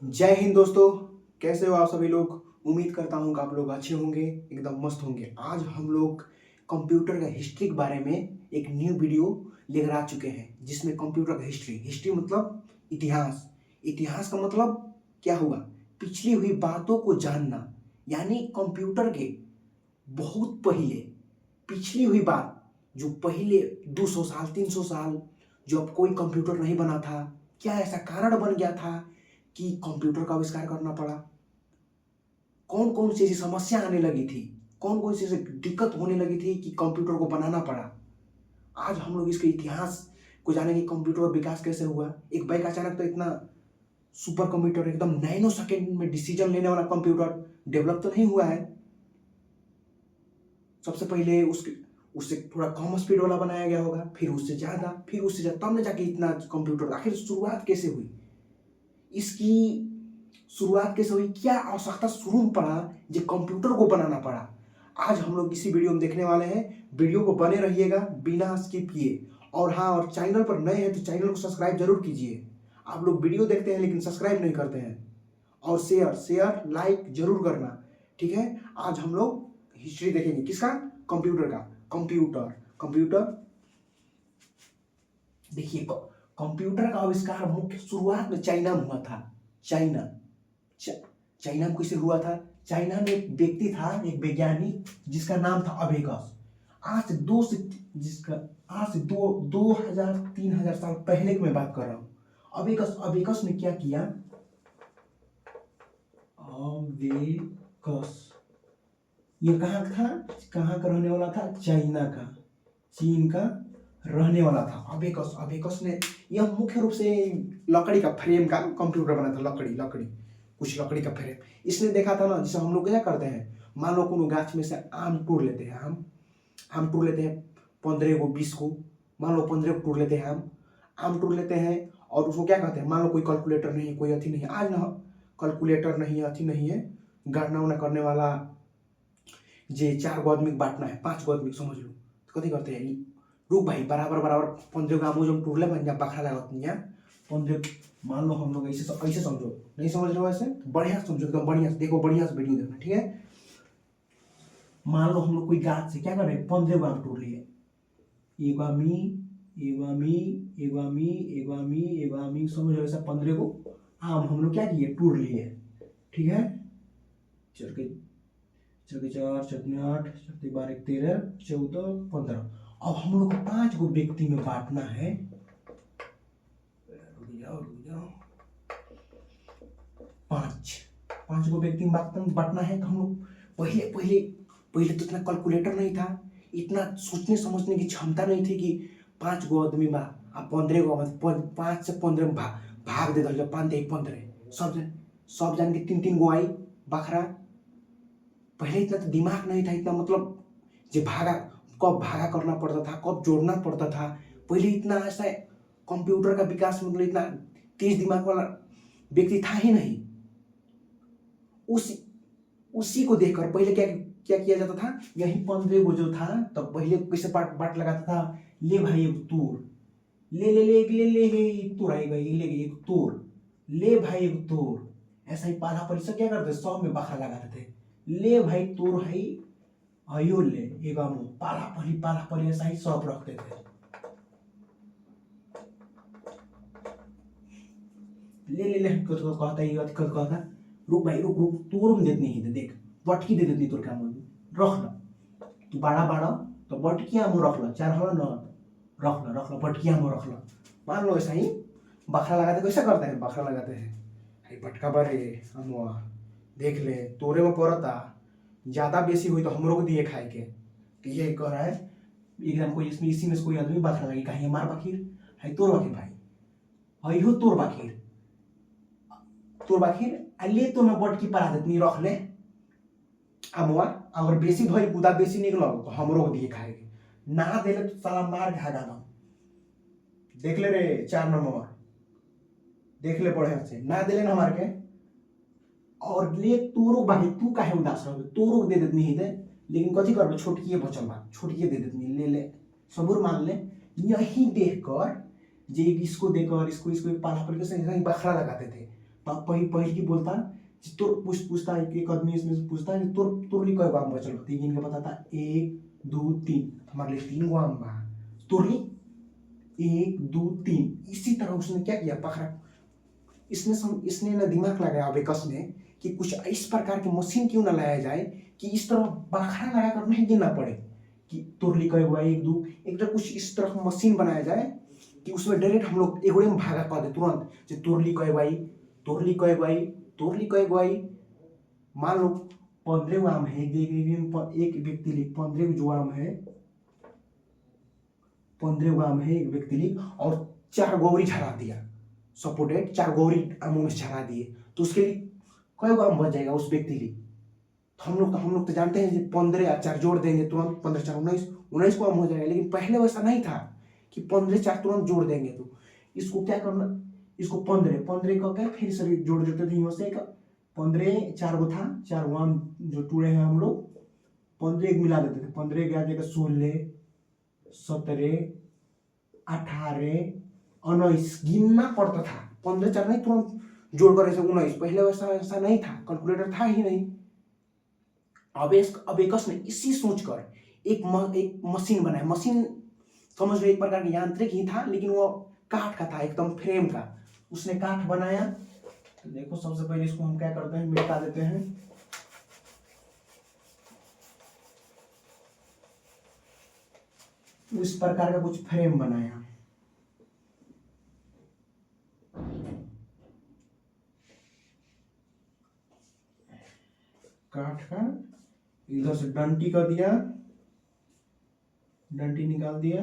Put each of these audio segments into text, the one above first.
जय हिंद दोस्तों। कैसे हो आप सभी लोग। उम्मीद करता हूँ कि आप लोग अच्छे होंगे, एकदम मस्त होंगे। आज हम लोग कंप्यूटर का हिस्ट्री के बारे में एक न्यू वीडियो लेकर आ चुके हैं, जिसमें कंप्यूटर का हिस्ट्री मतलब इतिहास। इतिहास का मतलब क्या हुआ, पिछली हुई बातों को जानना। यानी कंप्यूटर के बहुत पहले पिछली हुई बात, जो पहले 200 साल 300 साल जब कोई कंप्यूटर नहीं बना था, क्या ऐसा कारण बन गया था कि कंप्यूटर का आविष्कार करना पड़ा। कौन कौन सी ऐसी समस्या आने लगी थी, कौन कौन सी ऐसी दिक्कत होने लगी थी कि कंप्यूटर को बनाना पड़ा। आज हम लोग इसके इतिहास को जानेंगे, कंप्यूटर का विकास कैसे हुआ। एक बाइक अचानक तो इतना सुपर कंप्यूटर, एकदम नैनो सेकेंड में डिसीजन लेने वाला कंप्यूटर डेवलप तो नहीं हुआ है। सबसे पहले उससे थोड़ा कम स्पीड वाला बनाया गया होगा, फिर उससे ज़्यादा, फिर उससे ज़्यादा, तब न जाके इतना कंप्यूटर। आखिर शुरुआत कैसे हुई, इसकी शुरुआत कैसे हुई, क्या आवश्यकता शुरू में पड़ा जो कंप्यूटर को बनाना पड़ा। आज हम लोग इसी वीडियो में देखने वाले हैं। वीडियो को बने रहिएगा बिना स्किप किए। और हाँ, और चैनल पर नए हैं तो चैनल को सब्सक्राइब जरूर कीजिए। आप लोग वीडियो देखते हैं लेकिन सब्सक्राइब नहीं करते हैं। और शेयर लाइक जरूर करना, ठीक है। आज हम लोग हिस्ट्री देखेंगे, किसका, कंप्यूटर का। कंप्यूटर कंप्यूटर देखिए, कंप्यूटर का आविष्कार मुख्य शुरुआत में चाइना में हुआ था। चाइना चाइना में कैसे हुआ था। चाइना में एक व्यक्ति था, एक वैज्ञानिक, जिसका नाम था अबेकस। आज से दो से जिसका आज से 2000 3000 साल पहले की मैं बात कर रहा हूँ। अबेकस ने क्या किया। अबेकस ये कहाँ का रहने वाला था, चाइना का, चीन का रहने वाला था। अबेकस ने यह मुख्य रूप से लकड़ी का फ्रेम का कंप्यूटर बना था। लकड़ी कुछ लकड़ी का फ्रेम इसने देखा था ना। जैसे हम लोग क्या करते हैं, मान लो कोनो गाछ में से आम तोड़ लेते हैं, आम तोड़ लेते हैं 15 को 20 को, मान लो 15 को तोड़ लेते हैं, आम तोड़ लेते हैं। और उसको क्या कहते हैं, मान लो कोई कैलकुलेटर नहीं है, कोई अथी नहीं है, आज ना कैलकुलेटर नहीं है, अथी नहीं है, गणना उना करने वाला, जे 4 गो आदमी बांटना है, 5 गो आदमी समझ लो, तो कथी करते हैं, रुक भाई, बराबर बराबर 15 को आमो जो टूरले बन जा बखरा लागत नहीं है 15। मान लो हम लोग ऐसे समझो, नहीं समझ रहे हो ऐसे, बढ़िया समझो, एकदम बढ़िया से देखो, बढ़िया से वीडियो देखना, ठीक है। मान लो हम लोग कोई गाछ से क्या कर रहे हैं, 15 को आम तोड़ लिए, एगो आमी एगो आमी एगो आमी एगो आमी एगो आमी, समझ रहे हो, ऐसा 15 को आम हम लोग क्या किए, तोड़ लिए, ठीक है। चल के 4 चौके 8 चौके 12 13 14 15। अब हम लोग को 5 गो व्यक्ति में बांटना है। रुक जाओ, 5 गो व्यक्ति में बांटना है। तो हम लोग पहले तो इतना कैलकुलेटर नहीं था, इतना सोचने समझने की क्षमता नहीं थी कि 5 गो आदमी बा, अब 15 गो, 5 से 15 में भाग दे दो, 5 1 15, सब जान के 3 3 गो आई बखरा। पहले इतना तो दिमाग नहीं था, इतना मतलब जो कब भागा करना पड़ता था, कब जोड़ना पड़ता था। पहले इतना ऐसा कंप्यूटर का विकास, मतलब इतना तेज दिमाग वाला व्यक्ति था ही नहीं। उसी को देखकर पहले क्या क्या किया जाता था, यही 15 को जो था, तब पहले कैसे बाट लगाता था, ले भाई एक तूर, ले एक तूर आएगा, ले एक तूर, ले भाई एक तूर। ऐसा ही पाला परिसर क्या करते, 100 में बखरा लगाते थे, ले भाई तूर है आयो, ले एक आमो, पाला पली ऐसा ही सब रखते थे। ले कहता है, कहता, रुक भाई रुक, तूर देत नहीं है, देख बटकी दे देती तोर काम रख ल, तू बाड़ा तो बटकी आमो रख ल, 4 हला न, रख ल बटकी आमो रख ल। मान लो ऐसा ही बखरा लगाते, कैसे करते हैं, बखरा लगाते हैं, बटका बारे अमुआ, देख ले तोरे में पड़ता, ज्यादा बेसी हुई तो हमरो को दिए खाए के। तो ये कह रहा है एकदम, कोई इसमें इसी में कोई आदमी बखरा लगी, कहीं हमार बखीर है, तोर बखीर भाई, हई हो तोर बखीर अले तो मैं बटकी परा देती, रख ले अमुआ। अगर बेसी भई बुदा बेसी निकल तो हमरो को दिए खाएगे, ना देले तो साला मार के हगा दम। देख ले रे 4 नंबर, देख ले बढ़िया से, ना देले ना हमार के। और ले तोरो बाकी, तू काहे उदास रहो, तोरो दे देत नहीं दे, लेकिन कथी करबे, छोटकिए बचल बा, छोटकिए दे देत नहीं, ले सबूर मान ले। यही देखकर जे इसको देकर इसको पाला पल के सही बखरा लगाते थे, तब पहले की बोलता तोर पूछता एक आदमी इसमें से पूछता है तोर लिए कई आम बचल, गिन के बताता 1 2 3, हमारे लिए 3 गो आम बा, तोर लिए 1 2 3। इसी तरह उसने क्या किया बकरा, इसने ना दिमाग लगाया अबेकस ने कि कुछ इस प्रकार की मशीन क्यों ना लाया जाए कि इस तरह बखरा लगाकर नहीं गिनना पड़े कि तुरली कहे हुआ 1 2, एक तरह कुछ इस तरह मशीन बनाया जाए कि उसमें डायरेक्ट हम लोग एगोड़े में भागा कर दे तुरंत, जो तुरली कहे भाई तुरली कहे भाई तुरली कहे भाई। मान लो 15 आम है, एक व्यक्ति लिख 15 जो आम है, 15 आम है एक व्यक्ति लिख, और 4 गौरी झरा दिया, सपोर्टेड 4 गौरी आमों में झरा दिए, तो उसके लिए कई आम बच जाएगा उस व्यक्ति लिए। तो हम लोग तो जानते हैं 15 या 4 जोड़ देंगे तुरंत 15 4 19 19 को आम हो जाएगा, लेकिन पहले वैसा नहीं था कि 15 4 तुरंत जोड़ देंगे। तो इसको क्या करना, इसको 15 का क्या फिर से जोड़ देते थे, यहाँ से 15 4 को था, 4 आम जो टूटे हैं हम लोग 15 एक मिला देते थे, 15 आ जाएगा 16 17 18 19 गिनना पड़ता था, 15 4 नहीं तुरंत जोड़ कर ऐसे 19, पहले वैसा नहीं था, कैलकुलेटर था ही नहीं। अबेकस ने इसी सोचकर एक मशीन बनाया, मशीन समझ लो एक प्रकार की यांत्रिक ही था, लेकिन वो काठ का था, एकदम फ्रेम का, उसने काठ बनाया। तो देखो सबसे पहले इसको हम क्या करते हैं, मिटा देते हैं। इस प्रकार का कुछ फ्रेम बनाया, काठ का, इधर से डंटी कर दिया, डंटी निकाल दिया।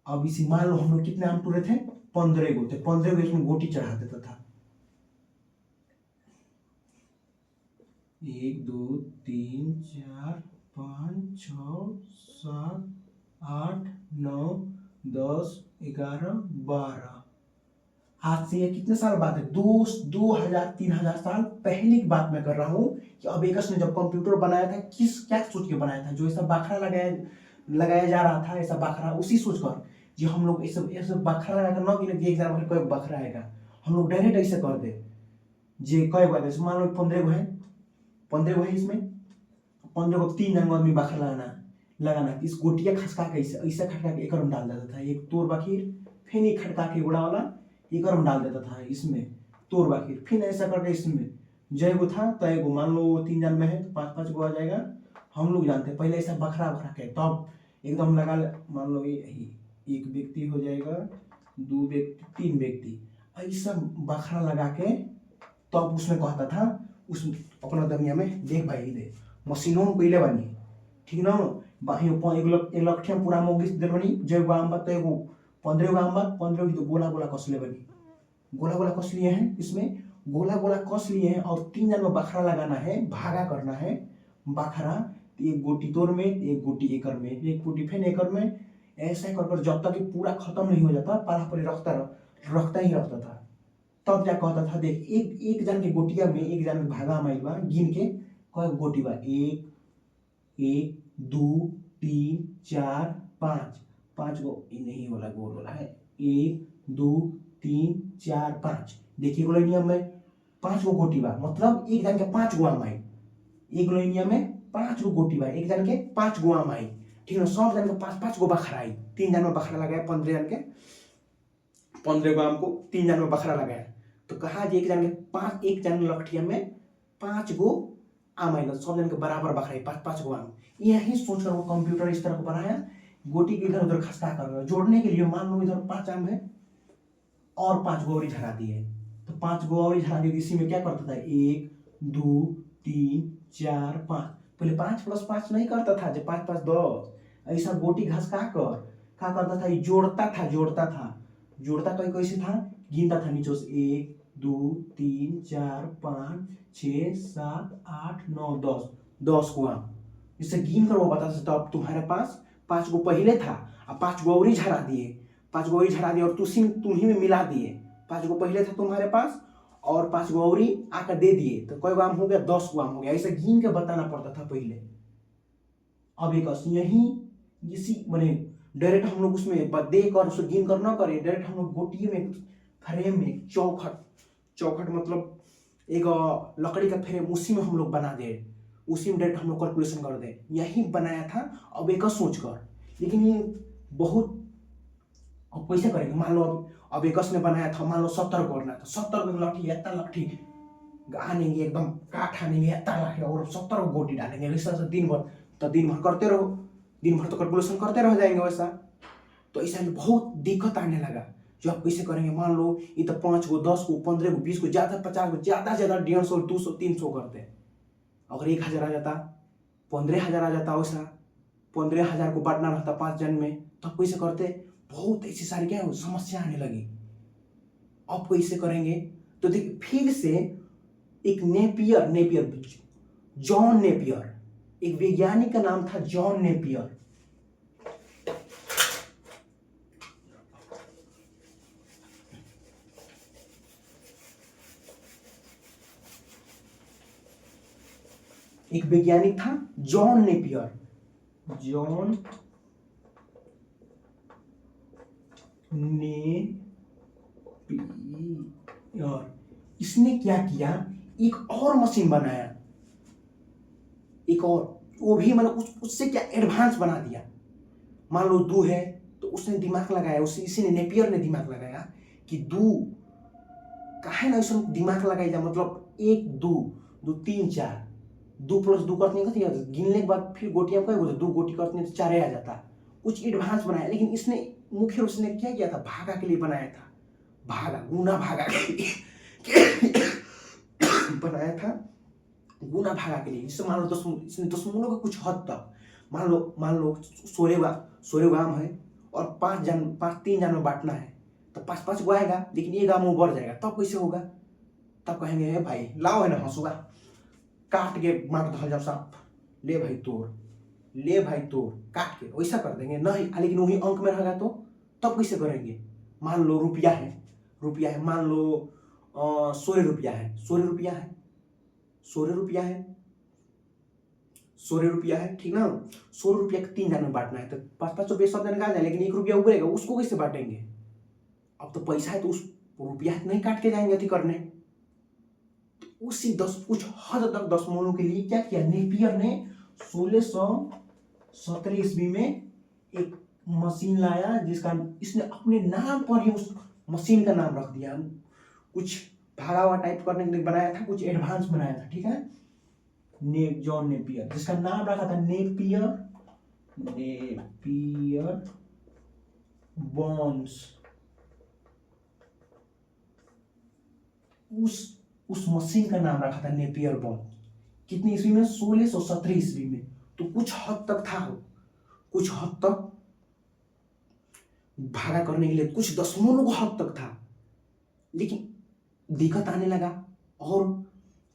अब इसी मान लो हम लोग कितने आम टूरे थे, 15 गो थे, 15 गो इसमें गोटी चढ़ा देता था, 1 2 3 4 5 6 7 8 9 10 11 12। आज से ये कितने साल बाद है, 2000 3000 साल पहले की बात मैं कर रहा हूँ कि अबेकस ने जब कंप्यूटर बनाया था क्या सोच के बनाया था, जो ऐसा बाखरा लगाया जा रहा था, ऐसा बाखरा उसी सोचकर जी हम लोग ऐसे बाखरा लगाकर ना कि एग्जाम में कोई बाखरा आएगा, हम लोग डायरेक्ट ऐसे कर दे जे कई बार जैसे मान लो 15 गो है, 15 गो है, इसमें 15 को 3 जन आदमी बाखरा लगाना इस गोटिया खसका के ऐसा खटका के एक में डाल देता था, एक तोड़ बाखिर फिर एक खटका के गोड़ा वाला एक में डाल देता था, इसमें तोड़ बाखिर फिर ऐसा करके इसमें जय गो था तो एगो मान लो 3 जन में है तो 5 5 गो आ जाएगा। हम लोग जानते हैं पहले ऐसा बखरा के तब एकदम लगा, मान लो ये एक व्यक्ति हो जाएगा, 2 व्यक्ति 3 व्यक्ति, ऐसा बखरा लगा के तब उसमें कहता था उस अपना दुनिया में देख भाई दे मशीनों में पहले बनी ठीक ना, एक लठिया पूरा मोगी दे बनी, जय गो आम बात तो एगो 15 गो आम बात 15 की तो गोला गोला कसले बनी, गोला गोला कस लिए हैं, इसमें गोला गोला कस लिए हैं, और 3 जन में बखरा लगाना है, भागा करना है बखरा, एक गोटी तोर में, एक गोटी एकर में, एक गोटी फिर एकर में, ऐसा कर जब तक पूरा खत्म नहीं हो जाता पाला पर रखता ही रखता था। तब क्या कहता था देख एक जन के गोटिया में एक जन भागा माइल बा, गिन के कई गोटी बा, 1 1 2 3 4 5 5 गो नहीं वाला गोल वाला है, 1 2 3 4 5, देखिए गोलेनियम में 5 गो गोटी बा, मतलब एक जन के 5 गो आम आई, एक गोलेनियम में 5 गो गोटी बा, एक जन के 5 गो आम आई, ठीक है, सब जन के 5 5 गो बखरा आई, 3 जन में बखरा लगाया, 15 जन के 15 गो आम को 3 जन में बखरा लगाया, तो कहा एक जन के एक जन लठिया में 5 गो आम आएगा, सब जन के बराबर बखरा 5 5 गो आम। यही सोचकर वो कंप्यूटर इस तरह को बनाया, गोटी के इधर उधर खसका कर जोड़ने के लिए, मान लो इधर 5 आम है और 5 गो और झरा दिए, तो 5 गो और झरा दिए, इसी में क्या करता था 1 2 3 4 5, पहले 5 + 5 नहीं करता था, जब 5 5 10 ऐसा गोटी घसका कर क्या करता था, जोड़ता था कैसे था, गिनता था नीचे से 1 2 3 4 5 6 7 8 9 10 को आम, इससे गिन कर वो बता सकता अब तुम्हारे पास 5 गो पहले था, अब 5 गो और झरा दिए, 5 गो और झरा दिए और तुम्ही में मिला दिए, 5 गो पहले था तुम्हारे पास और 5 गो और आकर दे दिए, तो कई गो आम हो गया, 10 गो आम हो गया, ऐसे गिन के बताना पड़ता था पहले। अब एक यही इसी मैंने डायरेक्ट हम लोग उसमें दे कर उसको गिन कर ना करें, डायरेक्ट हम लोग गोटी में फ्रेम में चौखट मतलब एक लकड़ी का फ्रेम उसी में हम लोग बना दे, उसी में डायरेक्ट हम लोग कैलकुलेशन कर दे, यही बनाया था अब एक सोच कर। लेकिन ये बहुत, अब कैसे करेंगे? मान लो अब एकस ने बनाया था, मान लो 70 करना था, 70 को लठी इतना लठी आनेंगे, एकदम काठ आनेंगे इतना लाखे और 70 गोटी डालेंगे, वैसा दिन भर, तो दिन भर करते रहो, दिन भर तो कैलकुलेशन करते रह जाएंगे वैसा। तो ऐसा बहुत दिक्कत आने लगा। जो आप कैसे करेंगे? मान लो ये तो 5 को 10 को 15 को 20 को ज्यादा 50 को ज्यादा 150 200 300 करते, अगर 1000 आ जाता, 15,000 आ जाता, वैसा 15,000 को बांटना रहता 5 जन में, तो आप कैसे करते? बहुत ऐसी सारी क्या समस्या आने लगी। अब कैसे करेंगे? तो देखिए फिर से एक नेपियर जॉन नेपियर, एक वैज्ञानिक का नाम था जॉन नेपियर। एक वैज्ञानिक था जॉन नेपियर, जॉन नेपियर। इसने क्या किया? एक और मशीन बनाया, एक और, वो भी मतलब उससे क्या एडवांस बना दिया। मान लो दू है तो उसने दिमाग लगाया, इसी ने नेपियर ने दिमाग लगाया कि दू काहे ना ऐसा दिमाग लगाई जा, मतलब 1 2 2 3 4, 2 + 2 करते नहीं, गिनने के बाद फिर गोटियां कई होते, 2 गोटी करते हैं तो 4 आ जाता, कुछ एडवांस बनाया। लेकिन इसने मुख्य रूप से क्या किया था? भागा के लिए बनाया था, भागा गुना भागा के लिए बनाया था, गुना भागा के लिए। जिससे मान लो दशमलव का कुछ हद तक, मान लो 16 गांव है और 3 जन में बांटना है, तो 5 गो आएगा, लेकिन ये गांव में बढ़ जाएगा, तब कैसे होगा? तब कहेंगे भाई लाओ है ना हंसुआ, काट के मार धल जाओ साफ, ले भाई तोड़, ले भाई तोड़, काट के वैसा कर देंगे नहीं। लेकिन वही अंक में रहेगा तो तब कैसे करेंगे? मान लो रुपया है, मान लो 16 रुपया है, 16 रुपया है, 16 रुपया है, 16 रुपया है, ठीक ना? 16 रुपया को 3 जन में बांटना है, तो 5 रुपये सब जन का आ जाए, लेकिन 1 रुपया उबरेगा, उसको कैसे बांटेंगे? अब तो पैसा है तो उस रुपया नहीं काट के जाएंगे अति करने। तो उसी कुछ हद तक दशमलव के लिए क्या किया नेपियर ने? 1617 ईस्वी में एक मशीन लाया, जिसका इसने अपने नाम पर ही उस मशीन का नाम रख दिया। कुछ भागा हुआ टाइप करने के लिए बनाया था, कुछ एडवांस बनाया था, ठीक है? जॉन नेपियर, जिसका नाम रखा था नेपियर बॉन्ड्स। उस मशीन का नाम रखा था नेपियर बॉन्ड। कितनी ईस्वी में? 1617 ईस्वी में। तो कुछ हद तक था, कुछ हद तक भागा करने के लिए कुछ दशमलव हद तक था, लेकिन दिक्कत आने लगा और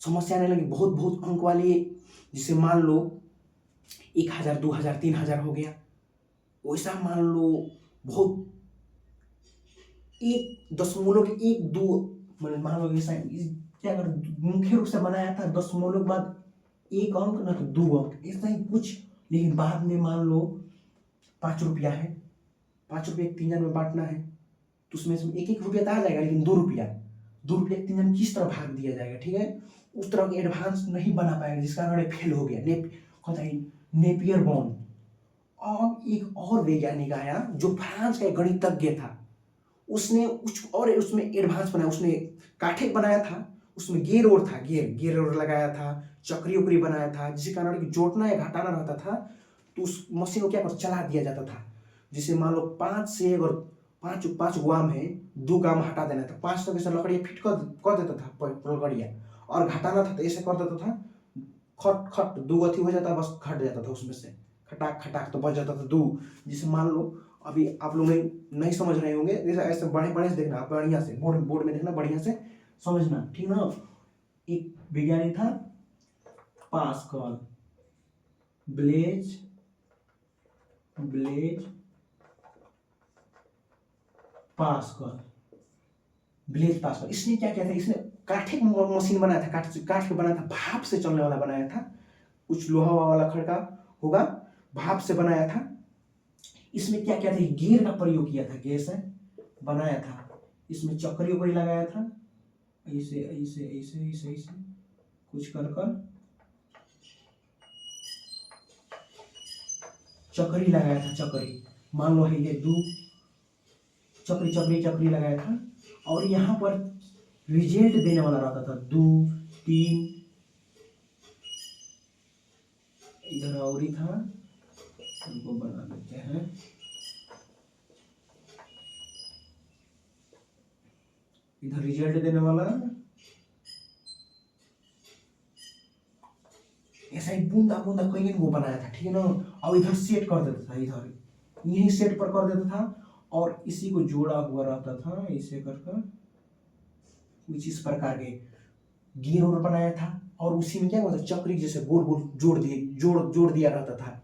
समस्या आने लगी, बहुत अंक वाली, जिसे मान लो 1000 2000 3000 हो गया, वैसा मान लो बहुत 1.12 मान लो ऐसा क्या कर, मुख्य रूप से बनाया था दशमलव के बाद 1 अंक ना तो 2 अंक, ऐसा ही कुछ। लेकिन बाद में मान लो 5 रुपया है, 5 रुपये 3 जन में बांटना है, तो उसमें से 1 रुपया तो आ जाएगा, लेकिन 2 रुपया 3 जन किस तरह भाग दिया जाएगा, ठीक है? उस तरह के एडवांस नहीं बना पाएगा, जिस कारण फेल हो गया नेपियर बॉन्ड। अब एक और वैज्ञानिक आया जो फ्रांस का गणितज्ञ था, उसने उसमें एडवांस बनाया, उसने काठे बनाया था, उसमें गेर और था, गेर और लगाया था, चक्री उकरी बनाया था, जिसके कारण कि जोड़ना या घटाना रहता था, तो उस मशीन को क्या कर चला दिया जाता था। जिसे मान लो 5 से अगर 5 गाम है, 2 गाम हटा देना था, 5 तक ऐसा लकड़िया फिट कर देता था लकड़िया, और घटाना था तो ऐसे कर देता था, खट खट 2 अथी हो जाता, बस घट जाता था उसमें से, खटाक खटाक तो बच जाता था 2। जिसे मान लो अभी आप लोग नहीं समझ रहे होंगे, जैसे ऐसे बड़े से देखना, बढ़िया से बोर्ड में देखना, बढ़िया से समझना, ठीक ना? एक वैज्ञानिक था पास्कल, ब्लेज पास्कल। इसने क्या किया था? इसने काठे मशीन बनाया था, काठ पे बनाया था, भाप से चलने वाला बनाया था, कुछ लोहा वाला खड़का होगा, भाप से बनाया था। इसमें क्या क्या था, गियर का प्रयोग किया था, गैस है बनाया था, इसमें चक्री उकरी लगाया था, ऐसे ऐसे ऐसे ऐसे ऐसे कुछ कर कर चक्री लगाया था, चक्री मान लो है ये दो चक्री चक्री चक्री लगाया था, और यहाँ पर रिजल्ट देने वाला रहता था 2 3, इधर और ही था, उनको बना देते हैं, इधर रिजल्ट देने वाला ऐसा ही बूंदा बूंदा कहीं वो बनाया था, ठीक है ना। और इधर सेट कर देता था, इधर यही सेट पर कर देता था, और इसी को जोड़ा हुआ रहता था ऐसे कर कर कुछ इस प्रकार के गियर और बनाया था, और उसी में क्या होता चक्री जैसे गोल गोल जोड़ दिया रहता था,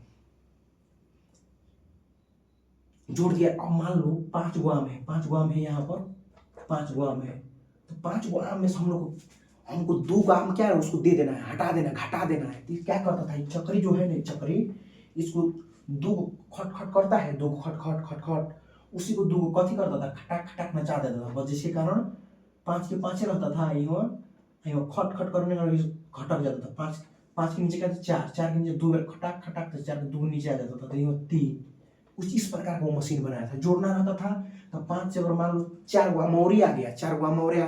जोड़ दिया। अब मान लो 5 गो आम है, 5 गो आम है, यहाँ पर 5 गो आम है, तो 5 गो आम में से हमको 2 गो आम क्या है उसको दे देना है, हटा देना, घटा देना है। तो क्या करता था चक्री जो है ना, चक्री इसको 2 खट खट करता है, 2 खट खट खट खट, उसी को 2 कथी करता था, खटाक खटाक नचा देता था, बस जिसके कारण 5 के 5 रहता था, यहाँ खट खट करने का घटक जाता था, 5 के नीचे क्या था 4, 4 के नीचे 2 बार खटाक खटाक, 4 के 2 नीचे आ जाता था, तो यहाँ 3, कुछ इस प्रकार का वो मशीन बनाया था, जोड़ना रहता था। तो 5 से अगर मान लो 4 गो अमौरी आ गया, 4 गो अमौरी आ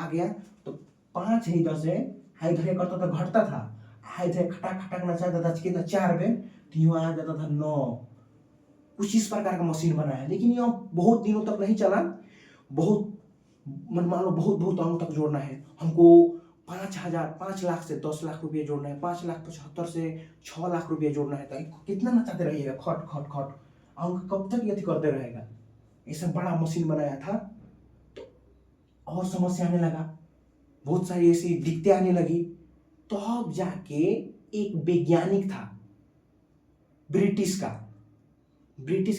गया, तो 5 है इधर से हाई धरे करता था, घटता था, हाई धरे खटाक खटाक नचाता था, कितना 4 पे, तो यहाँ आ जाता था 9, कुछ इस प्रकार का मशीन बनाया। लेकिन यह बहुत दिनों तक नहीं चला, बहुत मान लो बहुत अंक तक जोड़ना है हमको, 5 लाख से 10 लाख रुपये जोड़ना है, 5,75,000 से 6 लाख रुपये जोड़ना है, तो कितना नचाते रहिएगा, खट खट खट, अंक कब तक यदि करते रहेगा। ऐसा बड़ा मशीन बनाया था, तो और समस्या आने लगा, बहुत सारी ऐसी दिक्कतें आने लगी। तो अब जाके एक वैज्ञानिक था, ब्रिटिश का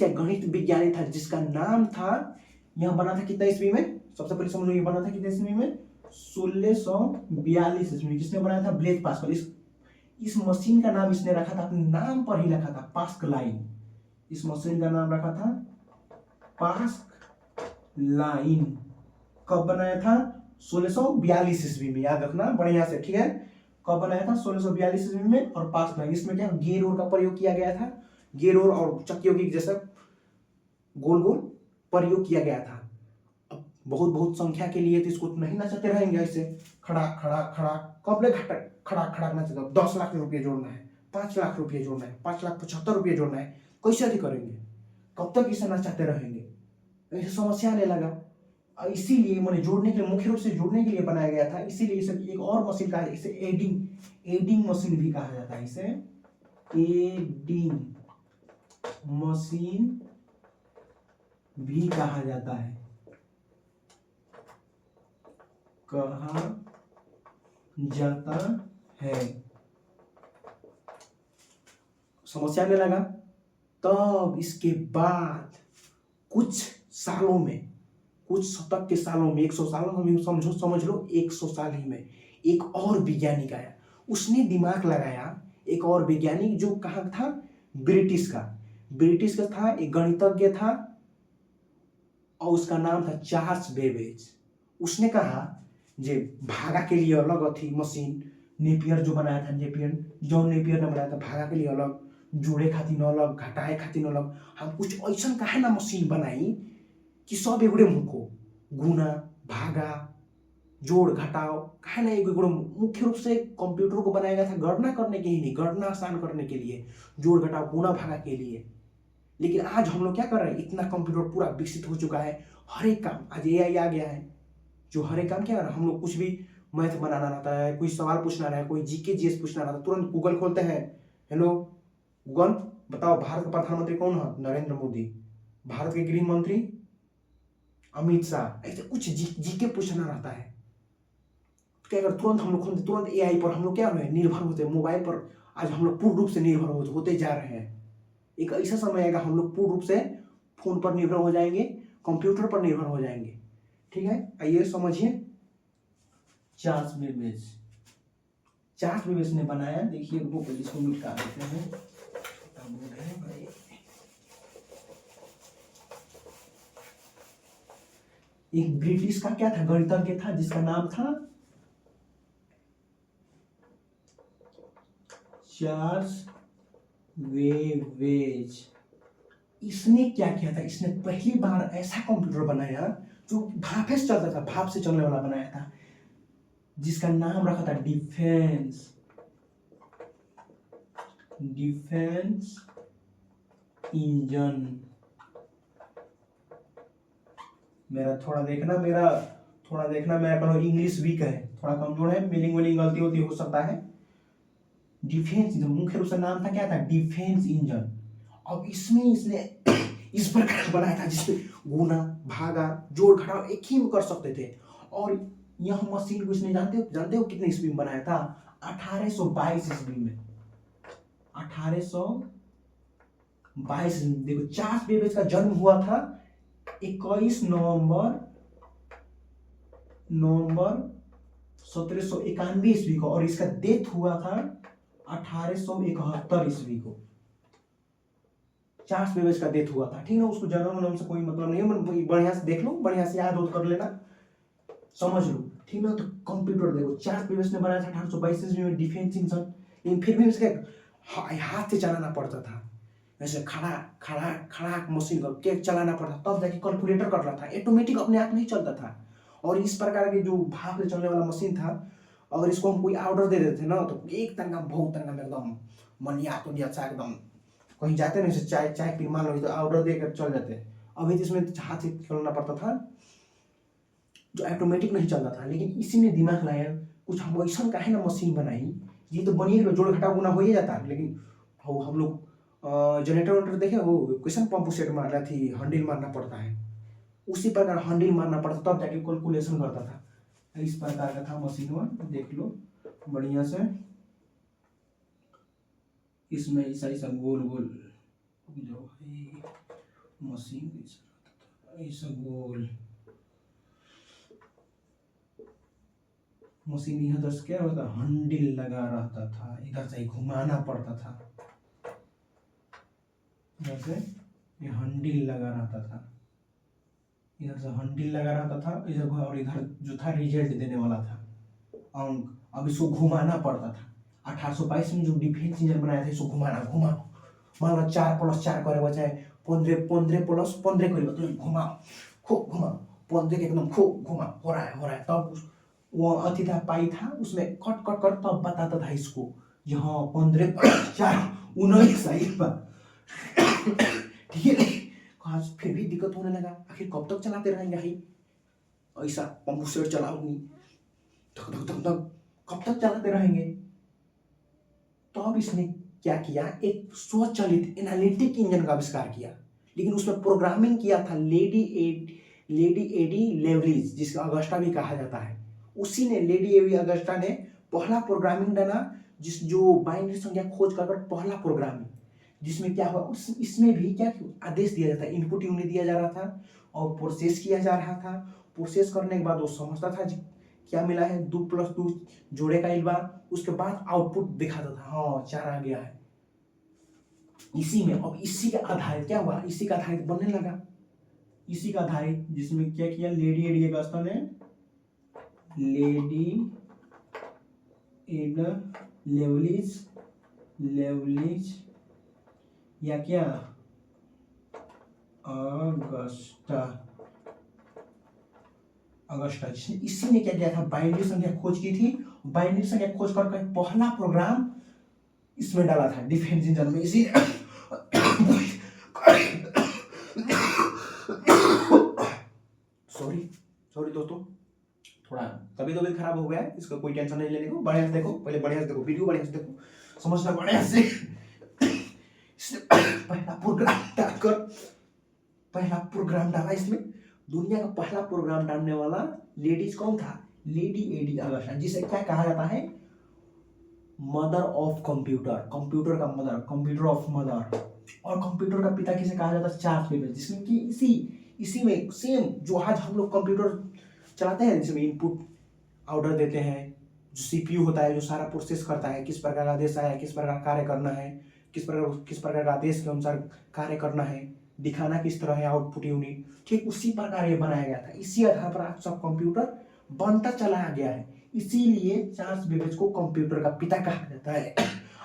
गणित विज्ञानी था, जिसका नाम था, यह बना था कितना ईस्वी में, सबसे पहले समझ लो, ये बना था कितने ईस्वी में, 1642 ईस्वी में। किसने बनाया था, ब्लेज पास्कल। इस मशीन का नाम इसने रखा था, अपने नाम पर ही रखा था, पास्कलाइन। इस मशीन का नाम रखा था पास्कलाइन। कब बनाया था, 1642 ईस्वी में, याद रखना बढ़िया से, ठीक है। कब बनाया था, 1642 ईस्वी में, और पास्कलाइन, इसमें क्या गियर और का प्रयोग किया गया था, गियर और चक्कियों की जैसा गोल गोल प्रयोग किया गया था। अब बहुत संख्या के लिए तो इसको नहीं नचाते रहेंगे ऐसे खड़ा खड़ा खड़ा, कब ले खड़ा खड़ा नचाते, 10 लाख रुपये जोड़ना है, 5 लाख रुपये जोड़ना है, 5,75,000 रुपये जोड़ना है, कैसे अधिक करेंगे, कब तक इसे नचाते रहेंगे, ऐसे समस्या आने लगा। इसीलिए मैंने जोड़ने के लिए, मुख्य रूप से जोड़ने के लिए बनाया गया था, इसीलिए इसे एक और मशीन कहा, इसे एडिंग मशीन भी कहा जाता है, इसे एडिंग मशीन भी कहा जाता है, समस्या आने लगा। तब इसके बाद कुछ शतक के सालों में, 100 सालों में समझ लो 100 साल ही में एक और वैज्ञानिक आया, उसने दिमाग लगाया, एक और वैज्ञानिक जो कहाँ था, ब्रिटिश का था, एक गणितज्ञ था, और उसका नाम था चार्ल्स बेबेज। उसने कहा जे भागा के लिए अलग थी मशीन, नेपियर जो बनाया था, जॉन नेपियर ने बनाया था, भागा के लिए अलग, जोड़े खातिर अलग, घटाए खातिर अलग, हम कुछ ऐसा काहे ना मशीन बनाई कि सब एगुड़े मुको गुना भागा जोड़ घटाओ, काहे ना एगुड़े, मुख्य रूप से कंप्यूटर को बनाया गया था गणना करने के ही नहीं, गणना आसान करने के लिए, जोड़ घटाओ गुना भागा के लिए। लेकिन आज हम लोग क्या कर रहे हैं, इतना कंप्यूटर पूरा विकसित हो चुका है, हर एक काम आज एआई आ गया है, जो हर एक काम क्या है, हम लोग कुछ भी मैथ बनाना रहता है, कोई सवाल पूछना रहा है, कोई जीके जीएस पूछना रहता है, तुरंत गूगल खोलते हैं, हेलो गूगल बताओ भारत का प्रधानमंत्री कौन है, नरेंद्र मोदी, भारत के गृह मंत्री अमित शाह, ऐसे कुछ जीके पूछना रहता है, क्या कर तुरंत हम लोग खोलते, तुरंत एआई पर हम लोग क्या निर्भर होते हैं, मोबाइल पर आज हम लोग पूर्ण रूप से निर्भर होते जा रहे हैं। एक ऐसा समय आएगा हम लोग पूर्ण रूप से फोन पर निर्भर हो जाएंगे, कंप्यूटर पर निर्भर हो जाएंगे, ठीक है। आइए समझिए, चार्ल्स बेबेज ने बनाया, देखिए वो इसको मिटा देते हैं, एक ब्रिटिश का क्या था, गणितज्ञ था जिसका नाम था चार्ल्स वेवेज। इसने क्या किया था, इसने पहली बार ऐसा कंप्यूटर बनाया जो भाप से चलता था, भाप से चलने वाला बनाया था, जिसका नाम रखा था डिफेंस इंजन। मेरा थोड़ा देखना मेरा कहो इंग्लिश वीक है, थोड़ा कमजोर है, मीनिंग वीनिंग गलती होती हो सकता है। डिफेंस इंजन मुख्य रूप से नाम था क्या था, डिफेंस इंजन। अब इसमें इसने इस प्रकार बनाया था जिसपे गुना भागा जोड़ घटाव एक ही में कर सकते थे। और यह मशीन को इसने जानते हो कितने ईस्वी में बनाया था, 1822 ईस्वी में। 1822 देखो, चार्ल्स बेबेज का जन्म हुआ था 21 नवंबर 1791 ईस्वी को, और इसका डेथ हुआ था 1871 ईस्वी को। चार्ल्स बेबेज का डेथ हुआ था, ठीक है। उसको जन्म से कोई मतलब नहीं है, बढ़िया से देख लो, बढ़िया से याद कर लेना, समझ लो, ठीक ना। तो कंप्यूटर देखो, चार्ल्स बेबेज ने बनाया था 1822 ईस्वी में डिफेंस इंजन, लेकिन फिर भी इसके हाथ से चलाना पड़ता था, ऐसे खड़ा खड़ा खड़ा मशीन को केक चलाना पड़ता, तब जाके कैलकुलेटर कर रहा था, ऑटोमेटिक अपने आप नहीं चलता था। और इस प्रकार के जो भाप से चलने वाला मशीन था, अगर इसको हम कोई ऑर्डर दे देते ना, तो एक तनका बहुत तनका में एकदम मनिया तो नहीं, अच्छा एकदम कहीं जाते नहीं, चाय चाय पी मान लो तो ऑर्डर देकर चल जाते। अभी तो इसमें हाथ से चलाना पड़ता था, जो ऑटोमेटिक नहीं चलता था। लेकिन इसी ने दिमाग लाया, कुछ हम ऐसा का है ना मशीन बनाई, ये तो बनिए जोड़ घटा गुना हो ही जाता, लेकिन हम लोग जनरेटर वोटर देखे वो क्वेश्चन पंप सेट मारना थी, हैंडल मारना पड़ता है, उसी प्रकार हैंडल मारना पड़ता तब जाके कैलकुलेशन करता था। इस प्रकार का था मशीन में, देख लो बढ़िया से। इसमें ऐसा गोल गोल जो है मशीन ऐसा गोल मशीन, यहाँ से क्या होता, हैंडल लगा रहता था, इधर से घुमाना पड़ता था, इधर से ये हैंडल लगा रहता था, इधर से हैंडल लगा रहता था, इधर और इधर जो था रिजल्ट देने वाला था अंक। अब इसको घुमाना पड़ता था। 1822 में जो डिफेंस इंजन बनाया था, इसको घुमा मान लो 4+4 करे बचाए 15+15 करे, तो घुमाओ खूब घुमाओ, 15 के एकदम खूब घुमा, हो रहा है। तब वो अति था पाई था, उसमें कट कट कर तब बताता था इसको, जी हाँ 15+4 19 सही बात, ठीक है। आज फिर भी दिक्कत होने लगा, आखिर कब तक चलाते रहेंगे भाई, ऐसा पंप सेट चलाओ नहीं, कब तक चलाते रहेंगे। तो अब इसने क्या किया, एक स्वचालित एनालिटिक इंजन का आविष्कार किया, लेकिन उसमें प्रोग्रामिंग किया था लेडी एडी लेवलिज, जिसका अगस्टा भी कहा जाता है। उसी ने लेडी एडी अगस्टा ने पहला प्रोग्रामिंग डाला, जो बाइनरी संख्या खोज कर पहला प्रोग्रामिंग, जिसमें क्या हुआ, इसमें भी क्या आदेश दिया जाता है, इनपुट यूनिट दिया जा रहा था और प्रोसेस किया जा रहा था। प्रोसेस करने के बाद वो समझता था क्या मिला है, 2+2 जोड़े का इल्वा, उसके बाद आउटपुट दिखाता था, हाँ 4 आ गया है। इसी में अब इसी के आधारित क्या हुआ, इसी का आधारित बनने लगा, इसी का आधारित, जिसमें क्या किया लेडी एडी अगस्ता ने, लेडी एड लेवलिज या क्या अगस्टा, इसी ने क्या किया था, बाइनरी संख्या खोज की थी। बाइनरी संख्या खोज कर पहला प्रोग्राम इसमें डाला था डिफेंस इंजन में, इसी सॉरी दोस्तों, थोड़ा तबीयत खराब हो गया है, इसका कोई टेंशन नहीं लेने को, बढ़िया से देखो, पहले बढ़िया से देखो वीडियो, बढ़िया से देखो, समझना बढ़िया से। पहला प्रोग्राम डाला इसमें, दुनिया का पहला प्रोग्राम डालने वाला लेडीज कौन था, लेडी एडी अगस्टा, जिसे क्या कहा जाता है, मदर ऑफ कंप्यूटर, कंप्यूटर का मदर, कंप्यूटर ऑफ मदर। और कंप्यूटर का पिता किसे कहा जाता है, चार्ल्स बेबेज, जिसमें कि इसी में सेम जो आज हम लोग कंप्यूटर चलाते हैं, जिसमें इनपुट ऑर्डर देते हैं, जो सीपीयू होता है जो सारा प्रोसेस करता है, किस प्रकार का आदेश आया है, किस प्रकार कार्य करना है, किस प्रकार का आदेश के अनुसार कार्य करना है, दिखाना किस तरह है आउटपुट यूनिट, ठीक उसी प्रकार ये बनाया गया था। इसी आधार पर आज सब कंप्यूटर बनता चला गया है। इसीलिए चार्ल्स बेबेज को कंप्यूटर का पिता कहा जाता है।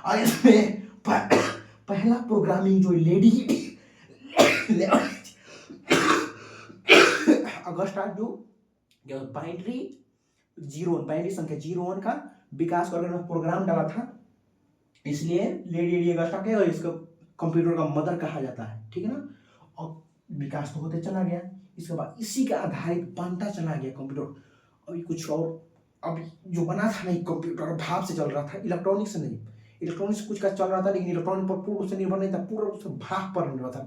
और इसमें पहला प्रोग्रामिंग जो लेडी अगस्टा जो बाइनरी संख्या 01 का विकास करके प्रोग्राम डाला था, इसलिए लेडी अगस्टा के और इसको कंप्यूटर का मदर कहा जाता है, ठीक है ना। और विकास तो होते चला गया, इसके बाद इसी के आधारित बनता चला गया कंप्यूटर। अभी कुछ और, अब जो बना था नहीं कंप्यूटर भाप से चल रहा था, इलेक्ट्रॉनिक से नहीं। इलेक्ट्रॉनिक से कुछ का चल रहा था, लेकिन इलेक्ट्रॉनिक पर पूर्ण से निर्भर नहीं था, पूरा उससे भाप पर निर्भर था।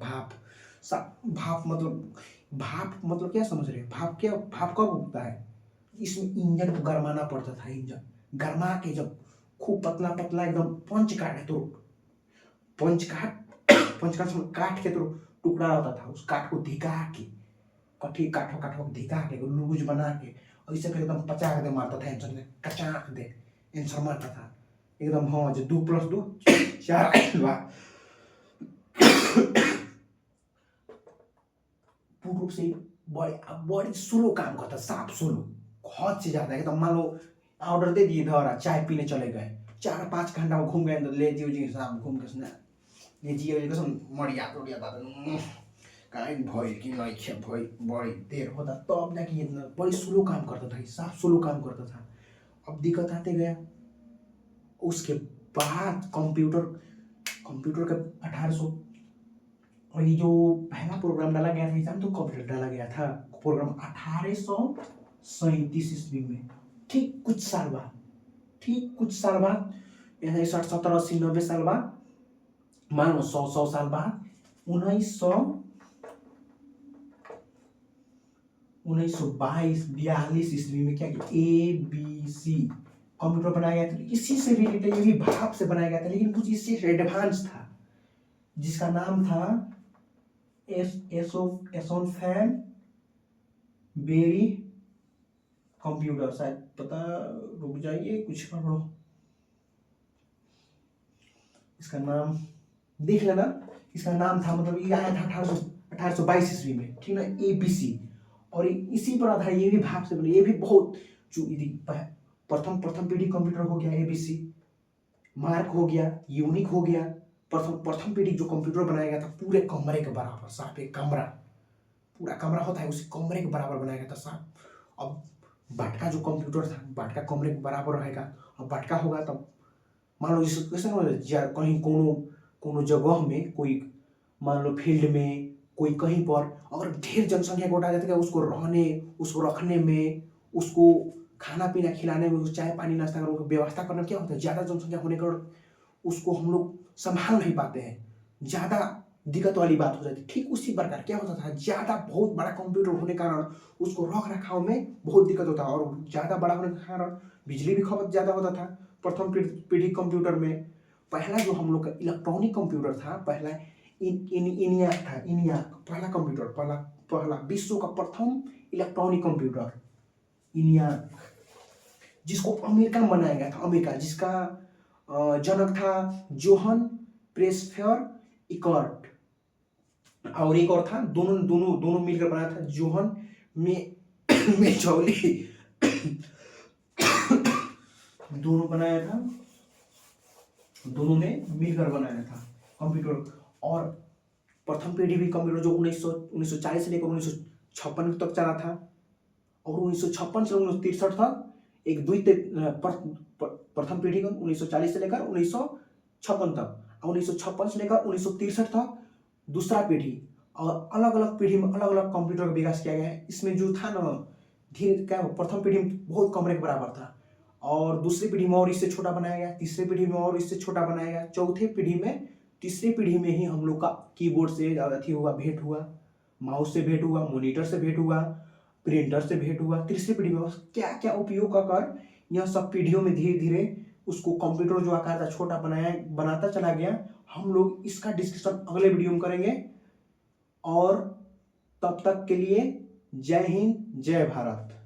भाप मतलब क्या समझ रहे हैं? भाप कब उगता है? इसमें इंजन को गरमाना पड़ता था। इंजन गरमा के जब खूब पतला पतला एकदम पंच काट के तो टुकड़ा होता था, उस काठ को धिका के काठों धिका के लूज बना के और इसे फिर एकदम पचाक दे मारता था। इंसान ने कचाक दे आंसर मारता था एकदम। हाँ, जो 2+2 4 पूर्ण रूप से बड़ी स्लो काम करता, साफ स्लो, हद से ज्यादा एकदम। मान लो ऑर्डर दे दिए था, चाय पीने चले गए, 4-5 घंटा घूम गए, ले जी साहब घूम के सुना ले जी मरिया कहीं भइल कि नहीं खे भइल, बड़ी देर होता तब जाके इतना बड़ी स्लो काम करता था, साफ स्लो काम करता था। अब दिक्कत आते गया। उसके बाद कंप्यूटर के 1800 और ये जो पहला प्रोग्राम डाला गया था, एग्जाम तो कंप्यूटर डाला गया था प्रोग्राम 1837 ईस्वी में, ठीक कुछ साल बाद 60, 70, 80, 90 साल बाद, मान लो 100 साल बाद 1922 ईस्वी में क्या ABC कंप्यूटर बनाया गया था। इसी से रिलेटेड, ये भी भाप से बनाया गया था, लेकिन कुछ इससे एडवांस था, जिसका नाम था एसोनफैन बेरी कंप्यूटर। शायद पता, रुक जाइए कुछ पढ़ो, इसका नाम देख लेना। इसका नाम था, मतलब ये आया था 1822 ईस्वी में, ठीक ना, ABC। और इसी पर आधारित ये भी भाप से बने। ये भी बहुत जो प्रथम पीढ़ी कंप्यूटर हो गया ABC, मार्क हो गया, यूनिक हो गया। प्रथम पीढ़ी जो कंप्यूटर बनाया गया था पूरे कमरे के बराबर, साफ एक कमरा, पूरा कमरा होता है उसी कमरे के बराबर बनाया गया था साफ। अब बाटका जो कंप्यूटर था, बाटका कमरे के बराबर रहेगा। अब बाटका होगा तब मान लो जैसे कहीं कोनो जगह में, कोई मान लो फील्ड में, कोई कहीं पर अगर ढेर जनसंख्या को उठा जाता है, उसको रहने, उसको रखने में, उसको खाना पीना खिलाने में, उसको चाय पानी नाश्ता करने व्यवस्था करना, क्या होता है ज़्यादा जनसंख्या होने पर उसको हम लोग संभाल नहीं पाते हैं, ज़्यादा दिक्कत वाली बात हो जाती है। ठीक उसी प्रकार क्या होता था, ज़्यादा बहुत बड़ा कंप्यूटर होने के कारण उसको रख रखाव में बहुत दिक्कत होता है, और ज़्यादा बड़ा होने के कारण बिजली भी खपत ज़्यादा होता था। प्रथम पीढ़ी कंप्यूटर में पहला जो हम लोग का इलेक्ट्रॉनिक कंप्यूटर था, पहला इनियाक था। इनियाक पहला कंप्यूटर, पहला विश्व का प्रथम इलेक्ट्रॉनिक कंप्यूटर इनियाक, जिसको अमेरिका में बनाया गया था। अमेरिका, जिसका जनक था जोहन प्रेसफेयर इकर्ट, और एक और था, दोनों मिलकर बनाया था जोहन मेचौली दोनों ने मिलकर बनाया था कंप्यूटर। और प्रथम पीढ़ी भी कंप्यूटर जो 1940 से लेकर 1956 तक चला था, और 1956 से 1963 तक एक प्रथम पीढ़ी का 1940 से लेकर 1956 तक, और 1956 से लेकर 1963 तक दूसरा पीढ़ी। और अलग अलग पीढ़ी में अलग अलग कंप्यूटर का विकास किया गया है। इसमें जो था ना, धीरे क्या, प्रथम पीढ़ी में बहुत कमरे के बराबर था, और दूसरी पीढ़ी में और इससे छोटा बनाया गया, तीसरी पीढ़ी में और इससे छोटा बनाया गया, चौथे पीढ़ी में, तीसरी पीढ़ी में ही हम लोग का कीबोर्ड से अथी हुआ, भेंट हुआ, माउस से भेंट हुआ, मॉनिटर से भेंट हुआ, प्रिंटर से भेंट हुआ। तीसरी पीढ़ी में क्या क्या उपयोग कर यह सब पीढ़ियों में धीरे धीरे उसको कंप्यूटर जो आकार था छोटा बनाता चला गया। हम लोग इसका डिस्कशन अगले वीडियो में करेंगे, और तब तक के लिए जय हिंद, जय भारत।